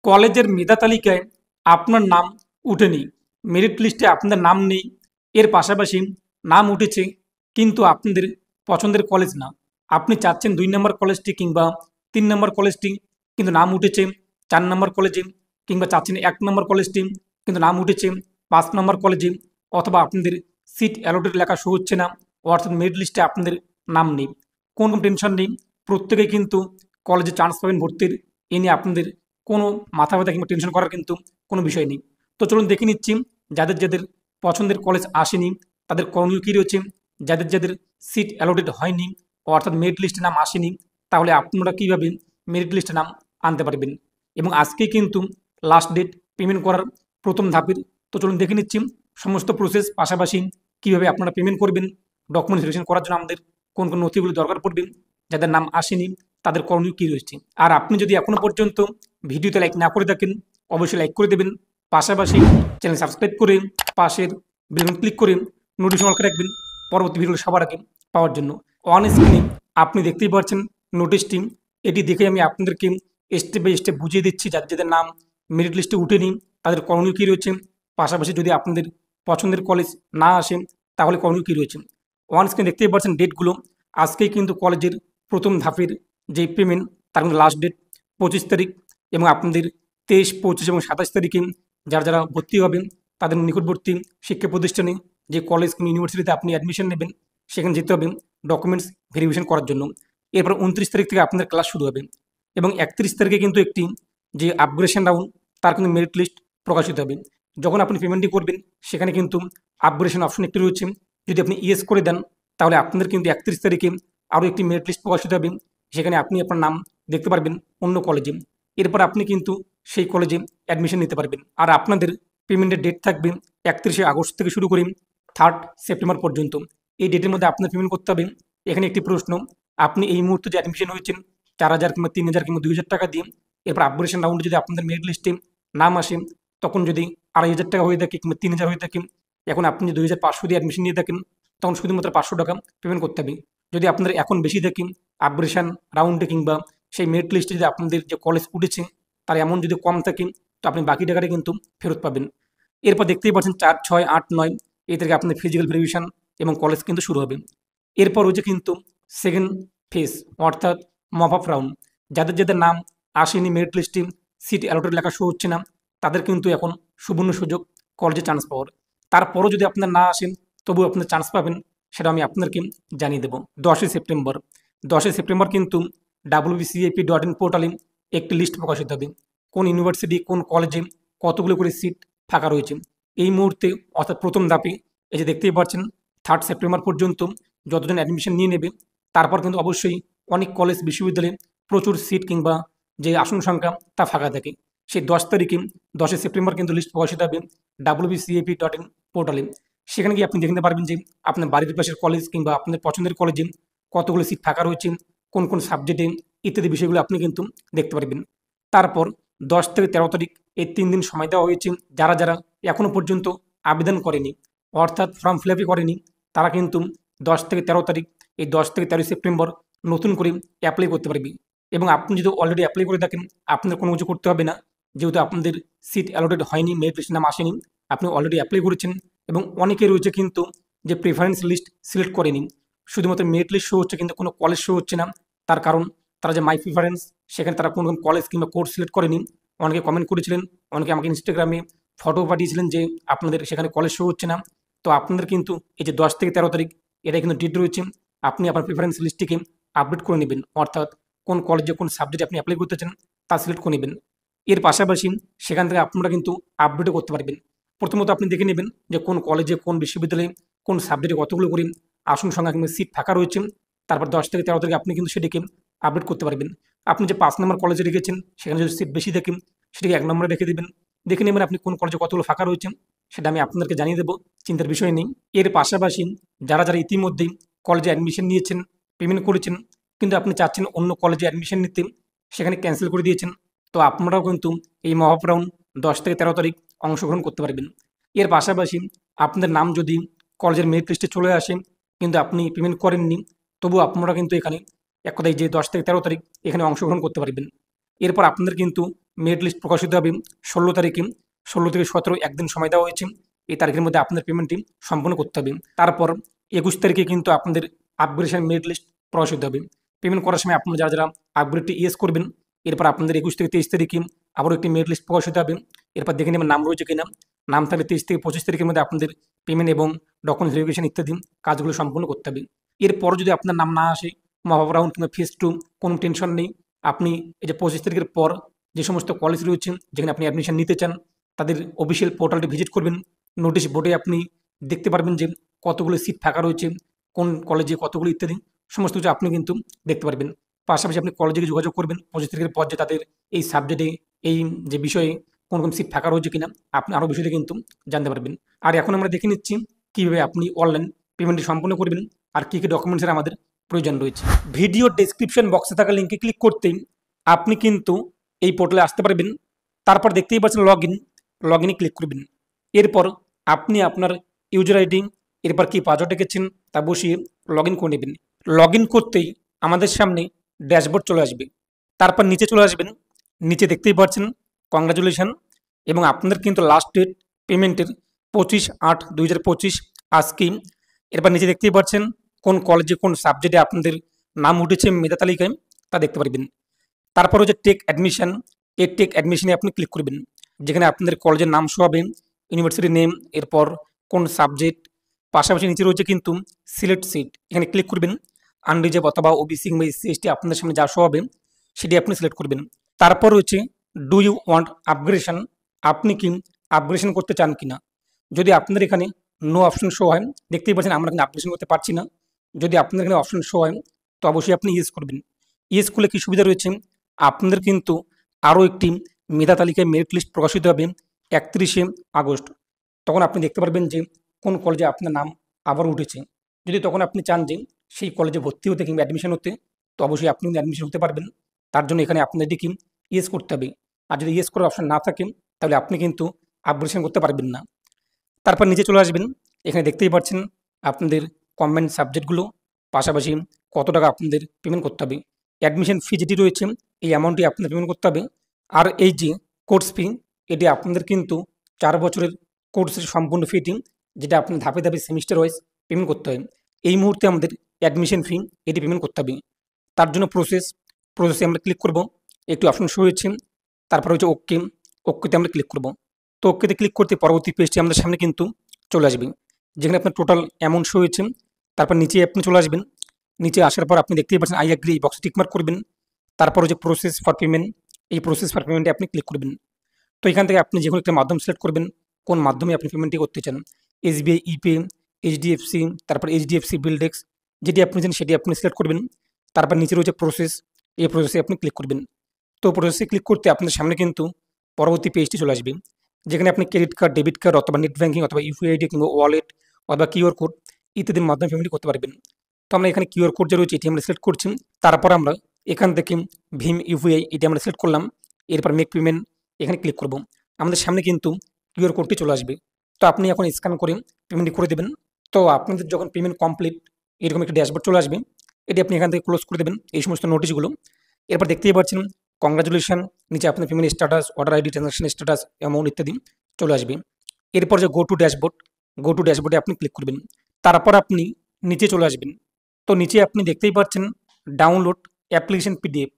কলেজের মেধা তালিকায় আপনার নাম উঠেনি, মেরিট লিস্টে আপনার নাম নেই, এর পাশাপাশি নাম উঠেছে কিন্তু আপনাদের পছন্দের কলেজ না, আপনি চাচ্ছেন 2 নম্বর কলেজটি কিংবা 3 নম্বর কলেজটি কিন্তু নাম উঠেছে 4 নম্বর কলেজে, কিংবা চাচ্ছেন 1 নম্বর কলেজটি কিন্তু নাম উঠেছে 5 নম্বর কলেজে, অথবা আপনাদের সিট অ্যালোটেড লেখা শো হচ্ছে না, অর্থাৎ মেরিট লিস্টে আপনাদের নাম নেই। কোনো টেনশন নেই, প্রত্যেকেই কিন্তু কলেজে চান্স পাবেন ভর্তির। এ নিয়ে আপনাদের কোনো মাথা ব্যথা কিংবা টেনশন করার কিন্তু কোনো বিষয় নেই। তো চলুন দেখে নিচ্ছি যাদের যাদের পছন্দের কলেজ আসেনি তাদের করণীয় কী রয়েছে, যাদের যাদের সিট অ্যালোটেড হয়নি অর্থাৎ মেরিট লিস্টে নাম আসেনি, তাহলে আপনারা কীভাবে মেরিট লিস্টে নাম আনতে পারবেন। এবং আজকেই কিন্তু লাস্ট ডেট পেমেন্ট করার প্রথম ধাপের। তো চলুন দেখে নিচ্ছি সমস্ত প্রসেস, পাশাপাশি কীভাবে আপনারা পেমেন্ট করবেন, ডকুমেন্টস ভেরিফিকেশন করার জন্য আমাদের কোন কোন নথিগুলো দরকার পড়বে, যাদের নাম আসেনি তাদের করণীয় কী রয়েছে। আর আপনি যদি এখনও পর্যন্ত ভিডিওতে লাইক না করে থাকেন অবশ্যই লাইক করে দেবেন, পাশাপাশি চ্যানেল সাবস্ক্রাইব করে পাশের বেল ক্লিক করে নোটিফিকেশন অল করে রাখবেন পরবর্তী ভিডিও সবার আগে পাওয়ার জন্য। অন স্ক্রিনে আপনি দেখতেই পাচ্ছেন নোটিশটি, এটি দেখে আমি আপনাদেরকে স্টেপ বাই স্টেপ বুঝিয়ে দিচ্ছি যাদের যাদের নাম মেরিট লিস্টে উঠেনি তাদের করণীয় কী রয়েছে, পাশাপাশি যদি আপনাদের পছন্দের কলেজ না আসে তাহলে করণীয় কী রয়েছে। অন স্ক্রিনে দেখতেই পাচ্ছেন ডেটগুলো। আজকেই কিন্তু কলেজের প্রথম ধাপের যে পেমেন্ট তার কিন্তু লাস্ট ডেট 25 তারিখ, এবং আপনাদের 23, 25 এবং 27 তারিখে যারা যারা ভর্তি হবেন তাদের নিকটবর্তী শিক্ষা প্রতিষ্ঠানে যে কলেজ কিংবা ইউনিভার্সিটিতে আপনি অ্যাডমিশন নেবেন সেখানে যেতে হবে ডকুমেন্টস ভেরিফিকেশন করার জন্য। এরপর 29 তারিখ থেকে আপনাদের ক্লাস শুরু হবে, এবং 31 তারিখে কিন্তু একটি যে আপগ্রেডেশন রাউন্ড তার কিন্তু মেরিট লিস্ট প্রকাশিত হবে। যখন আপনি পেমেন্টটি করবেন সেখানে কিন্তু আপগ্রেডেশন অপশন একটি রয়েছে, যদি আপনি ইয়েস করে দেন তাহলে আপনাদের কিন্তু 31 তারিখে আরও একটি মেরিট লিস্ট প্রকাশিত হবে, সেখানে আপনি আপনার নাম দেখতে পারবেন অন্য কলেজে। এরপর আপনি কিন্তু সেই কলেজে অ্যাডমিশন নিতে পারবেন। আর আপনাদের পেমেন্টের ডেট থাকবে 31শে আগস্ট থেকে শুরু করে 3 সেপ্টেম্বর পর্যন্ত। এই ডেটের মধ্যে আপনার পেমেন্ট করতে হবে। এখানে একটি প্রশ্ন, আপনি এই মুহূর্তে যে অ্যাডমিশন হয়েছেন 4,000 কিংবা 3,000 কিংবা 2,000 টাকা দিয়ে, এরপর আপগ্রেডেশন রাউন্ডে যদি আপনাদের মেরিট লিস্টে নাম আসে তখন যদি 2,500 টাকা হয়ে থাকে কিংবা 3,000 হয়ে থাকে, এখন আপনি যদি 2,500 দিয়ে অ্যাডমিশন নিয়ে থাকেন তখন শুধুমাত্র 500 টাকা পেমেন্ট করতে হবে। যদি আপনাদের এখন বেশি থাকে আপগ্রেডেশন রাউন্ডে কিংবা সেই মেরিট লিস্টে যদি আপনাদের যে কলেজ উঠেছে তার এমন যদি কম থাকে তো আপনি বাকি টাকাটা কিন্তু ফেরত পাবেন। এরপর দেখতেই পাচ্ছেন 4, 6, 8, 9 এই থেকে আপনাদের ফিজিক্যাল ভেরিফিকেশন এবং কলেজ কিন্তু শুরু হবে। এরপর হচ্ছে কিন্তু সেকেন্ড ফেজ অর্থাৎ মপ আপ রাউন্ড। যাদের যাদের নাম আসেনি মেরিট লিস্টে, সিট অ্যালোটেড লেখা শো হচ্ছে না, তাদের কিন্তু এখন সুবর্ণ সুযোগ কলেজে চান্স পাওয়ার। তারপরও যদি আপনার না আসেন তবু আপনার চান্স পাবেন, সেটা আমি আপনাদেরকে জানিয়ে দেবো। 10ই সেপ্টেম্বর কিন্তু wbcap.in পোর্টালে একটি লিস্ট প্রকাশিত হবে কোন ইউনিভার্সিটি কোন কলেজে কতগুলো করে সিট ফাঁকা রয়েছে। এই মুহূর্তে অর্থাৎ প্রথম ধাপে এই যে দেখতেই পাচ্ছেন 3 সেপ্টেম্বর পর্যন্ত যতজন অ্যাডমিশন নিয়ে নেবে, তারপর কিন্তু অবশ্যই অনেক কলেজ বিশ্ববিদ্যালয়ে প্রচুর সিট কিংবা যে আসন সংখ্যা তা ফাঁকা থাকে। সেই 10 তারিখে 10 সেপ্টেম্বর কিন্তু লিস্ট প্রকাশিত হবে wbcap.in পোর্টালে। সেখানে গিয়ে আপনি দেখতে পারবেন যে আপনার বাড়ির পাশের কলেজ কিংবা আপনার পছন্দের কলেজে কতগুলো সিট ফাঁকা রয়েছে, কোন কোন সাবজেক্টে ইত্যাদি বিষয়গুলো আপনি কিন্তু দেখতে পারবেন। তারপর 10 থেকে 13 তারিখ এই 3 দিন সময় দেওয়া হয়েছে যারা যারা এখনও পর্যন্ত আবেদন করেনি অর্থাৎ ফর্ম ফিল আপই করেনি, তারা কিন্তু 10 থেকে 13 তারিখ এই 10 থেকে 13 সেপ্টেম্বর নতুন করে অ্যাপ্লাই করতে পারবে। এবং আপনি যদি অলরেডি অ্যাপ্লাই করে থাকেন আপনার কোনো কিছু করতে হবে না, যেহেতু আপনাদের সিট অ্যালোটেড হয়নি, মেরিট লিস্টে নাম আসেনি, আপনি অলরেডি অ্যাপ্লাই করেছেন। এবং অনেকে রয়েছে কিন্তু যে প্রেফারেন্স লিস্ট সিলেক্ট করেনি, শুধুমাত্র মেরিট লিস্ট শো হচ্ছে কিন্তু কোনো কলেজ শো হচ্ছে না। তার কারণ তারা যে মাই প্রিফারেন্স সেখানে তারা কোনো কলেজ কিংবা কোর্স সিলেক্ট করেনি। অনেকে কমেন্ট করেছিলেন, অনেকে আমাকে ইনস্টাগ্রামে ফটো পাঠিয়েছিলেন যে আপনাদের সেখানে কলেজ শো হচ্ছে না। তো আপনাদের কিন্তু এই যে 10 থেকে 13 তারিখ এটা কিন্তু ডেট রয়েছে, আপনি আপনার প্রিফারেন্স লিস্টটিকে আপডেট করে নেবেন, অর্থাৎ কোন কলেজে কোন সাবজেক্টে আপনি অ্যাপ্লাই করতে চান তা সিলেক্ট করে নেবেন। এর পাশাপাশি সেখান থেকে আপনারা কিন্তু আপডেটও করতে পারবেন। প্রথমত আপনি দেখে নেবেন যে কোন কলেজে কোন বিশ্ববিদ্যালয়ে কোন সাবজেক্টে কতগুলো করে আসন সংখ্যা কিংবা সিট ফাঁকা রয়েছে। তারপর 10 থেকে 13 তারিখ আপনি কিন্তু সেটিকে আপডেট করতে পারবেন। আপনি যে 5 নম্বর কলেজে রেখেছেন সেখানে যদি সিট বেশি থাকে সেটাকে 1 নম্বরে রেখে দেবেন। দেখে নেবেন আপনি কোন কলেজে কতগুলো ফাঁকা রয়েছে, সেটা আমি আপনাদেরকে জানিয়ে দেবো, চিন্তার বিষয় নেই। এর পাশাপাশি যারা যারা ইতিমধ্যেই কলেজে অ্যাডমিশন নিয়েছেন, পেমেন্ট করেছেন, কিন্তু আপনি চাচ্ছেন অন্য কলেজে অ্যাডমিশন নিতে, সেখানে ক্যান্সেল করে দিয়েছেন, তো আপনারাও কিন্তু এই মহপ রাউন্ড 10 থেকে 13 তারিখ অংশগ্রহণ করতে পারবেন। এর পাশাপাশি আপনাদের নাম যদি কলেজের মেরিট লিস্টে চলে আসে কিন্তু আপনি পেমেন্ট করেননি, তবু আপনারা কিন্তু এখানে এক কথায় যে 10 থেকে 13 তারিখ এখানে অংশগ্রহণ করতে পারবেন। এরপর আপনাদের কিন্তু মেরিট লিস্ট প্রকাশিত হবে 16 তারিখে। 16 থেকে 17 একদিন সময় দেওয়া হয়েছে। এই তারিখের মধ্যে আপনাদের পেমেন্টটি সম্পূর্ণ করতে হবে। তারপর 21 তারিখে কিন্তু আপনাদের আপগ্রেডেশন মেরিট লিস্ট প্রকাশিত হবে। পেমেন্ট করার সময় আপনারা যারা যারা আপগ্রেডটি ইয়েস করবেন, এরপর আপনাদের 21 থেকে 23 তারিখে আবারও একটি মেরিট লিস্ট প্রকাশিত হবে। এরপর দেখে নেবেন নাম রয়েছে কিনা। নাম থাকলে 23 থেকে 25 তারিখের মধ্যে আপনাদের পেমেন্ট এবং ডকুমেন্ট ভেরিফিকেশন ইত্যাদি কাজগুলো সম্পূর্ণ করতে হবে। এরপর যদি আপনার নাম না আসে, মহাব রাউন্ড কিংবা ফেজ 2, কোনো টেনশন নেই। আপনি এই যে 25 তারিখের পর যে সমস্ত কলেজ রয়েছে যেখানে আপনি অ্যাডমিশন নিতে চান, তাদের অফিসিয়াল পোর্টালটি ভিজিট করবেন। নোটিশ বোর্ডে আপনি দেখতে পারবেন যে কতগুলো সিট ফাঁকা রয়েছে, কোন কলেজে কতগুলো ইত্যাদি সমস্ত কিছু আপনি কিন্তু দেখতে পারবেন। পাশাপাশি আপনি কলেজে গিয়ে যোগাযোগ করবেন 25 তারিখের পর যে তাদের এই সাবজেক্টে, এই যে বিষয়ে কোন কোন সিট ফাঁকা রয়েছে কিনা আপনি আরও বিষয়টি কিন্তু জানতে পারবেন। আর এখন আমরা দেখে নিচ্ছি কীভাবে আপনি অনলাইন পেমেন্টটি সম্পূর্ণ করবেন আর কী কী ডকুমেন্টসের আমাদের প্রয়োজন রয়েছে। ভিডিও ডেসক্রিপশন বক্সে থাকা লিঙ্কে ক্লিক করতেই আপনি কিন্তু এই পোর্টালে আসতে পারবেন। তারপর দেখতেই পাচ্ছেন লগ ইনে ক্লিক করবেন। এরপর আপনি আপনার ইউজার আইডি, এরপর কি পাসওয়ার্ড রেখেছেন তা বসিয়ে লগ ইন করে নেবেন। লগ ইন করতেই আমাদের সামনে ড্যাশবোর্ড চলে আসবে। তারপর নিচে চলে আসবেন। নিচে দেখতেই পাচ্ছেন কংগ্রাচুলেশন, এবং আপনাদের কিন্তু লাস্ট ডেট পেমেন্টের 25/8/2025 আজকেই। এরপর নিচে দেখতেই পাচ্ছেন কোন কলেজে কোন সাবজেক্টে আপনাদের নাম উঠেছে মেধা তালিকায় তা দেখতে পারবেন। তারপর হচ্ছে টেক অ্যাডমিশন, এই টেক অ্যাডমিশনে আপনি ক্লিক করবেন, যেখানে আপনাদের কলেজের নাম শো হবে, ইউনিভার্সিটি নেম, এরপর কোন সাবজেক্ট, পাশাপাশি নিচে রয়েছে কিন্তু সিলেক্ট সিট, এখানে ক্লিক করবেন। আনরিজার্ভ অথবা ওবিসি কিংবা এসসি এসটি আপনাদের সামনে যা শো হবে সেটি আপনি সিলেক্ট করবেন। তারপর রয়েছে ডু ইউ ওয়ান্ট আপগ্রেডেশন, আপনি কি আপগ্রেডেশন করতে চান কিনা। যদি আপনাদের এখানে নো অপশন শো হয়, দেখতেই পাচ্ছেন আমরা এখানে আপগ্রেডেশন করতে পারছি না। যদি আপনাদের এখানে অপশন শো হয় তো অবশ্যই আপনি ইয়েস করবেন। ইয়েস করলে কী সুবিধা রয়েছে, আপনাদের কিন্তু আরও একটি মেধা তালিকায় মেরিট লিস্ট প্রকাশিত হবে 31 আগস্ট। তখন আপনি দেখতে পারবেন যে কোন কলেজে আপনার নাম আবার উঠেছে। যদি তখন আপনি চান যে সেই কলেজে ভর্তি হতে কিংবা অ্যাডমিশন হতে, তো অবশ্যই আপনি অ্যাডমিশন হতে পারবেন। তার জন্য এখানে আপনাদেরকে কি ইয়েস করতে হবে। আর যদি ইয়েস করার অপশন না থাকে তাহলে আপনি কিন্তু আপগ্রেডেশন করতে পারবেন না। তারপর নিচে চলে আসবেন। এখানে দেখতেই পাচ্ছেন আপনাদের কম্বাইন্ড সাবজেক্টগুলো, পাশাপাশি কত টাকা আপনাদের পেমেন্ট করতে হবে। অ্যাডমিশন ফি যেটি রয়েছে এই অ্যামাউন্টটি আপনাদের পেমেন্ট করতে হবে। আর এই যে কোর্স ফি, এটি আপনাদের কিন্তু 4 বছরের কোর্সের সম্পূর্ণ ফিটি, যেটা আপনি ধাপে ধাপে সেমিস্টার ওয়াইজ পেমেন্ট করতে হয়। এই মুহূর্তে আমাদের অ্যাডমিশন ফি এটি পেমেন্ট করতে হবে। তার জন্য প্রসেসে আমরা ক্লিক করব। একটু অপশন শো হয়েছে, তারপর হচ্ছে ওকেতে আমরা ক্লিক করব। তো ওকেতে ক্লিক করতে পরবর্তী পেজটি আমাদের সামনে কিন্তু চলে আসবে, যেখানে আপনার টোটাল অ্যামাউন্ট শো হয়েছে। তারপর নিচে আপনি চলে আসবেন। নিচে আসার পর আপনি দেখতেই পাচ্ছেন আই অ্যাগ্রি, এই বক্সে টিকমার্ক করবেন। তারপর হচ্ছে প্রসেস ফর পেমেন্ট, এই প্রসেস ফর পেমেন্টে আপনি ক্লিক করবেন। তো এখান থেকে আপনি যে কোনো একটা মাধ্যম সিলেক্ট করবেন, কোন মাধ্যমে আপনি পেমেন্টটি করতে চান। এসবিআই, ইপে, এইচডিএফসি, তারপর এইচডিএফসি বিলডেক্স, যেটি আপনি চান সেটি আপনি সিলেক্ট করবেন। তারপর নিচে রয়েছে প্রসেস, এই প্রসেসে আপনি ক্লিক করবেন। তো প্রসেসে ক্লিক করতে আপনার সামনে কিন্তু পরবর্তী পেজটি চলে আসবে, যেখানে আপনি ক্রেডিট কার্ড, ডেবিট কার্ড অথবা নেট ব্যাঙ্কিং অথবা ইউপিআইডি কিংবা ওয়ালেট অথবা কিউআর কোড ইত্যাদির মাধ্যমে পেমেন্ট করতে পারবেন। তো আমরা এখানে কিউআর কোড যে রয়েছে এটি আমরা সিলেক্ট করছি। তারপর আমরা এখান থেকে ভীম ইউপিআই এটি আমরা সিলেক্ট করলাম। এরপর মেক পেমেন্ট এখানে ক্লিক করব। আমাদের সামনে কিন্তু কিউআর কোডটি চলে আসবে। তো আপনি এখন স্ক্যান করে পেমেন্টটি করে দেবেন। তো আপনাদের যখন পেমেন্ট কমপ্লিট এরকম একটা ড্যাশবোর্ড চলে আসবে, এটি আপনি এখান থেকে ক্লোজ করে দেবেন এই সমস্ত নোটিশগুলো। এরপর দেখতেই পাচ্ছেন কংগ্রাচুলেশন, নিচে আপনার payment status, order ID, transaction status, amount ইত্যাদি চলে আসবে। এরপর যে গো টু ড্যাশবোর্ডে আপনি ক্লিক করবেন। তারপর আপনি নিচে চলে আসবেন। তো নিচে আপনি দেখতেই পাচ্ছেন ডাউনলোড অ্যাপ্লিকেশন পিডিএফ,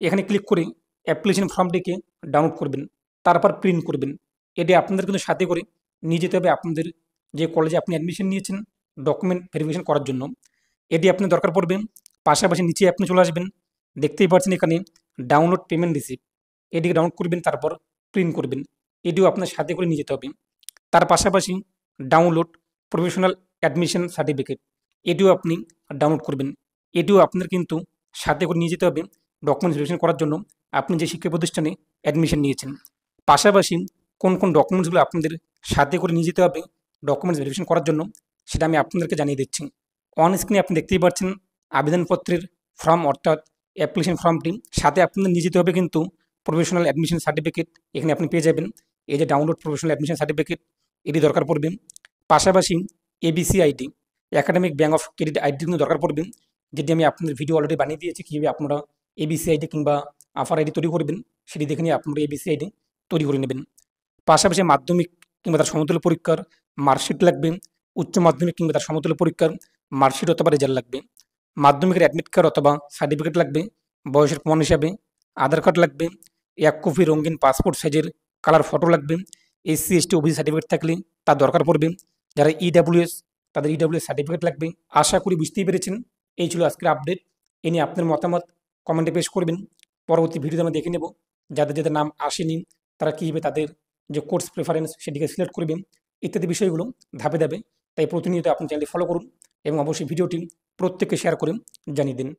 এখানে ক্লিক করে অ্যাপ্লিকেশন ফর্মটিকে ডাউনলোড করবেন, তারপর প্রিন্ট করবেন। এটি আপনাদের কিন্তু সাথে করে নিয়ে যেতে হবে আপনাদের যে কলেজে আপনি অ্যাডমিশন নিয়েছেন ডকুমেন্ট ভেরিফিকেশন করার জন্য। এটি আপনি দরকার পড়বে। পাশাপাশি নিচে আপনি চলে আসবেন। দেখতেই পাচ্ছেন এখানে ডাউনলোড পেমেন্ট রিসিপ্ট, এটিকে ডাউনলোড করবেন, তারপর প্রিন্ট করবেন। এটিও আপনার সাথে করে নিয়ে যেতে হবে। তার পাশাপাশি ডাউনলোড প্রফেশনাল অ্যাডমিশন সার্টিফিকেট, এটিও আপনি ডাউনলোড করবেন। এটিও আপনার কিন্তু সাথে করে নিয়ে যেতে হবে ডকুমেন্টস ভেরিফিকেশন করার জন্য আপনি যে শিক্ষা প্রতিষ্ঠানে অ্যাডমিশন নিয়েছেন। পাশাপাশি কোন কোন ডকুমেন্টসগুলো আপনাদের সাথে করে নিয়ে যেতে হবে ডকুমেন্টস ভেরিফিকেশন করার জন্য সেটা আমি আপনাদেরকে জানিয়ে দিচ্ছি। অন স্ক্রিনে আপনি দেখতেই পাচ্ছেন আবেদনপত্রের ফর্ম অর্থাৎ অ্যাপ্লিকেশন ফর্মটি, সাথে আপনাদের নিয়ে যেতে হবে কিন্তু প্রফেশনাল অ্যাডমিশন সার্টিফিকেট, এখানে আপনি পেয়ে যাবেন। এই যে ডাউনলোড প্রফেশনাল অ্যাডমিশন সার্টিফিকেট, এটি দরকার পড়বে। পাশাপাশি ABC ID, academic bank of credit ID কিন্তু দরকার পড়বে, যেটি আমি আপনাদের ভিডিও অলরেডি বানিয়ে দিয়েছি কীভাবে আপনারা এবিসি আইডি কিংবা আফার আইডি তৈরি করবেন, সেটি দেখে নিয়ে আপনারা এবিসি আইডি তৈরি করে নেবেন। পাশাপাশি মাধ্যমিক কিংবা তার সমতুল্য পরীক্ষার মার্কশিট লাগবে, উচ্চ মাধ্যমিক কিংবা তার সমতুল্য পরীক্ষার মার্কশিট অথবা রেজাল্ট লাগবে, মাধ্যমিকের অ্যাডমিট কার্ড অথবা সার্টিফিকেট লাগবে, বয়সের প্রমাণ হিসাবে আধার কার্ড লাগবে, 1 কপি রঙিন পাসপোর্ট সাইজের কালার ফটো লাগবে, এসসি এসটি ওবিসি সার্টিফিকেট থাকলে তার দরকার পড়বে, যারা ইডাব্লিউএস তাদের ইডাব্লিউএস সার্টিফিকেট লাগবে। আশা করি বুঝতেই পেরেছেন। এই ছিল আজকের আপডেট। এ নিয়ে আপনার মতামত কমেন্টে পেশ করবেন। পরবর্তী ভিডিওতে আমরা দেখে নেব যাদের যাদের নাম আসেনি তারা কীভাবে তাদের যে কোর্স প্রেফারেন্স সেটিকে সিলেক্ট করবেন ইত্যাদি বিষয়গুলো ধাপে ধাপে। তাই প্রতিনিয়ত আপনি চ্যানেলটি ফলো করুন এবং অবশ্যই ভিডিওটি প্রত্যেককে শেয়ার করে জানিয়ে দিন।